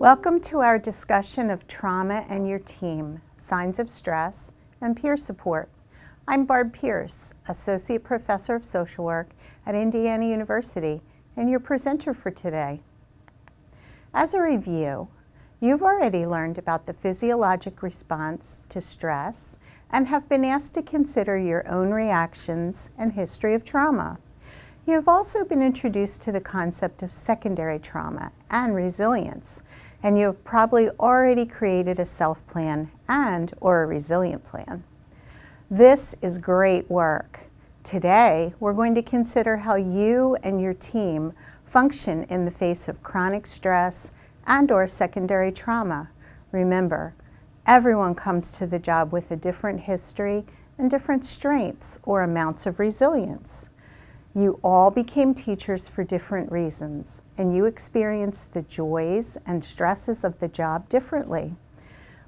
Welcome to our discussion of trauma and your team, signs of stress, and peer support. I'm Barb Pierce, Associate Professor of Social Work at Indiana University, and your presenter for today. As a review, you've already learned about the physiologic response to stress and have been asked to consider your own reactions and history of trauma. You have also been introduced to the concept of secondary trauma and resilience, and you have probably already created a self-plan or a resilient plan. This is great work. Today, we're going to consider how you and your team function in the face of chronic stress or secondary trauma. Remember, everyone comes to the job with a different history and different strengths or amounts of resilience. You all became teachers for different reasons, and you experienced the joys and stresses of the job differently.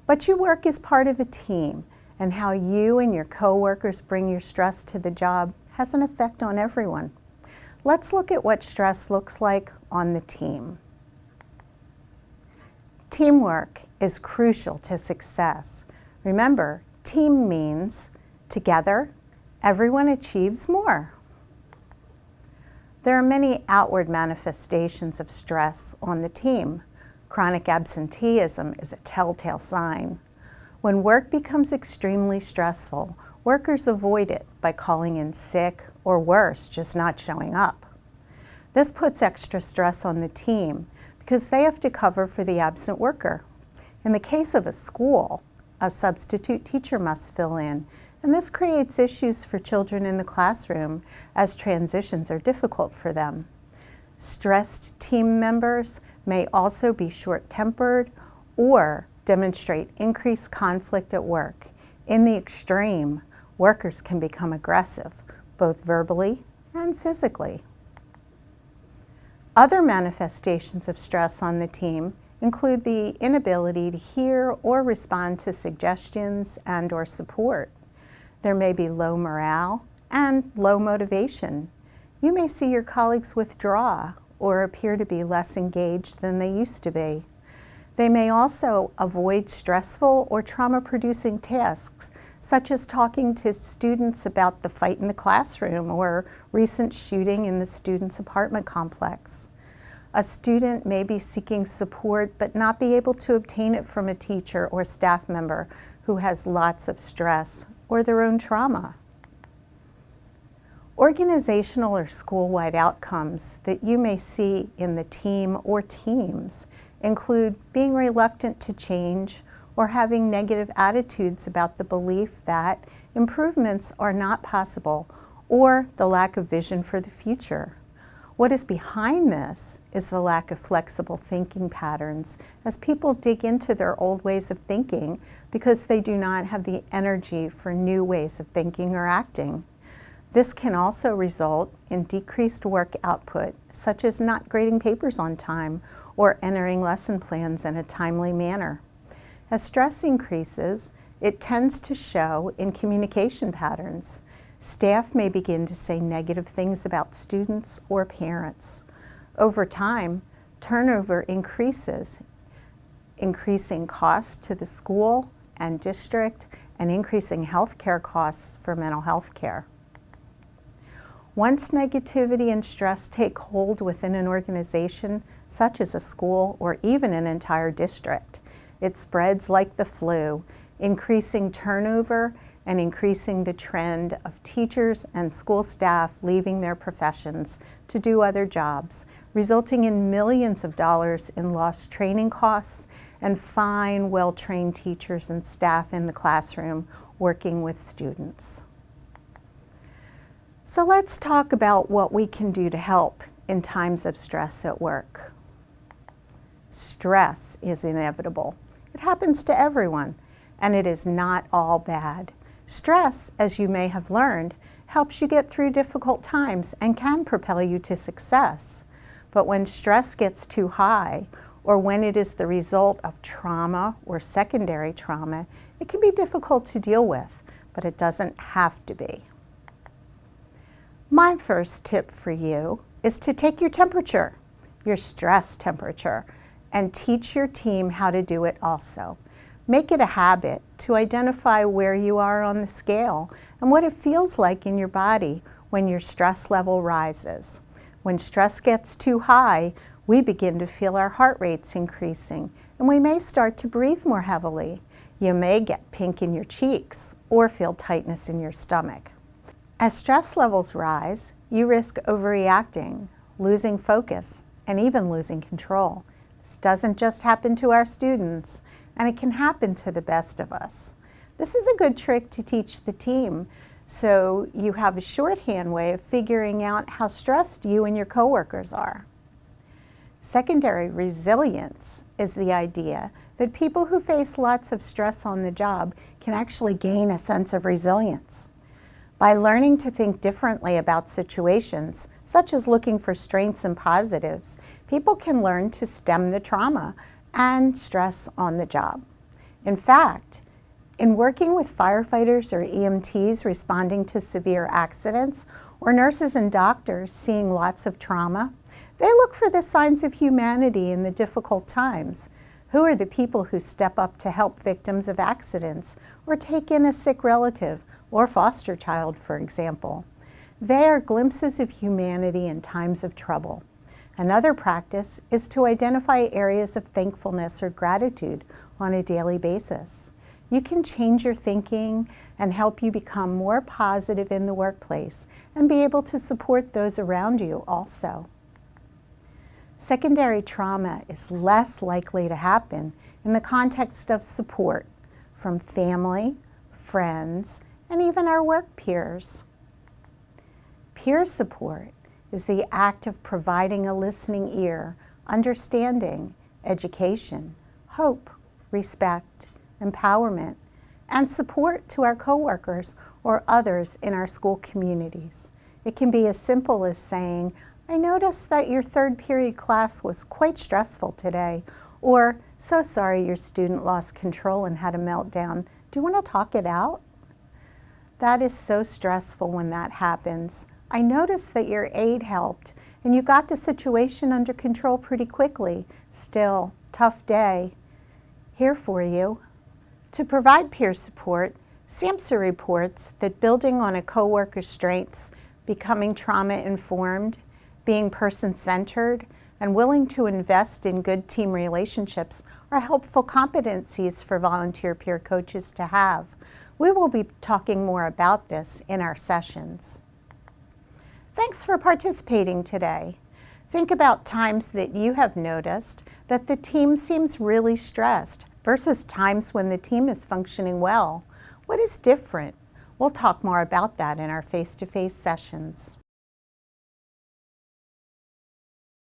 But you work as part of a team, and how you and your coworkers bring your stress to the job has an effect on everyone. Let's look at what stress looks like on the team. Teamwork is crucial to success. Remember, team means together, everyone achieves more. There are many outward manifestations of stress on the team. Chronic absenteeism is a telltale sign. When work becomes extremely stressful, workers avoid it by calling in sick or worse, just not showing up. This puts extra stress on the team because they have to cover for the absent worker. In the case of a school, a substitute teacher must fill in, and this creates issues for children in the classroom as transitions are difficult for them. Stressed team members may also be short-tempered or demonstrate increased conflict at work. In the extreme, workers can become aggressive, both verbally and physically. Other manifestations of stress on the team include the inability to hear or respond to suggestions or support. There may be low morale and low motivation. You may see your colleagues withdraw or appear to be less engaged than they used to be. They may also avoid stressful or trauma-producing tasks, such as talking to students about the fight in the classroom or recent shooting in the student's apartment complex. A student may be seeking support but not be able to obtain it from a teacher or staff member who has lots of stress or their own trauma. Organizational or school-wide outcomes that you may see in the team or teams include being reluctant to change or having negative attitudes about the belief that improvements are not possible or the lack of vision for the future. What is behind this is the lack of flexible thinking patterns as people dig into their old ways of thinking because they do not have the energy for new ways of thinking or acting. This can also result in decreased work output, such as not grading papers on time or entering lesson plans in a timely manner. As stress increases, it tends to show in communication patterns. Staff may begin to say negative things about students or parents. Over time, turnover increases, increasing costs to the school and district and increasing health care costs for mental health care. Once negativity and stress take hold within an organization, such as a school or even an entire district, it spreads like the flu, increasing turnover and increasing the trend of teachers and school staff leaving their professions to do other jobs, resulting in millions of dollars in lost training costs and fine, well-trained teachers and staff in the classroom working with students. So let's talk about what we can do to help in times of stress at work. Stress is inevitable. It happens to everyone, and it is not all bad. Stress, as you may have learned, helps you get through difficult times and can propel you to success. But when stress gets too high, or when it is the result of trauma or secondary trauma, it can be difficult to deal with, but it doesn't have to be. My first tip for you is to take your temperature, your stress temperature, and teach your team how to do it also. Make it a habit to identify where you are on the scale and what it feels like in your body when your stress level rises. When stress gets too high, we begin to feel our heart rates increasing, and we may start to breathe more heavily. You may get pink in your cheeks or feel tightness in your stomach. As stress levels rise, you risk overreacting, losing focus, and even losing control. This doesn't just happen to our students, and it can happen to the best of us. This is a good trick to teach the team, so you have a shorthand way of figuring out how stressed you and your coworkers are. Secondary resilience is the idea that people who face lots of stress on the job can actually gain a sense of resilience. By learning to think differently about situations, such as looking for strengths and positives, people can learn to stem the trauma and stress on the job. In fact, in working with firefighters or EMTs responding to severe accidents, or nurses and doctors seeing lots of trauma, they look for the signs of humanity in the difficult times. Who are the people who step up to help victims of accidents or take in a sick relative or foster child, for example? They are glimpses of humanity in times of trouble. Another practice is to identify areas of thankfulness or gratitude on a daily basis. You can change your thinking and help you become more positive in the workplace and be able to support those around you also. Secondary trauma is less likely to happen in the context of support from family, friends, and even our work peers. Peer support is the act of providing a listening ear, understanding, education, hope, respect, empowerment, and support to our coworkers or others in our school communities. It can be as simple as saying, "I noticed that your third period class was quite stressful today," or "So sorry your student lost control and had a meltdown. Do you want to talk it out?" That is so stressful when that happens. I noticed that your aide helped and you got the situation under control pretty quickly. Still, tough day. Here for you. To provide peer support, SAMHSA reports that building on a coworker's strengths, becoming trauma-informed, being person-centered, and willing to invest in good team relationships are helpful competencies for volunteer peer coaches to have. We will be talking more about this in our sessions. Thanks for participating today. Think about times that you have noticed that the team seems really stressed versus times when the team is functioning well. What is different? We'll talk more about that in our face-to-face sessions.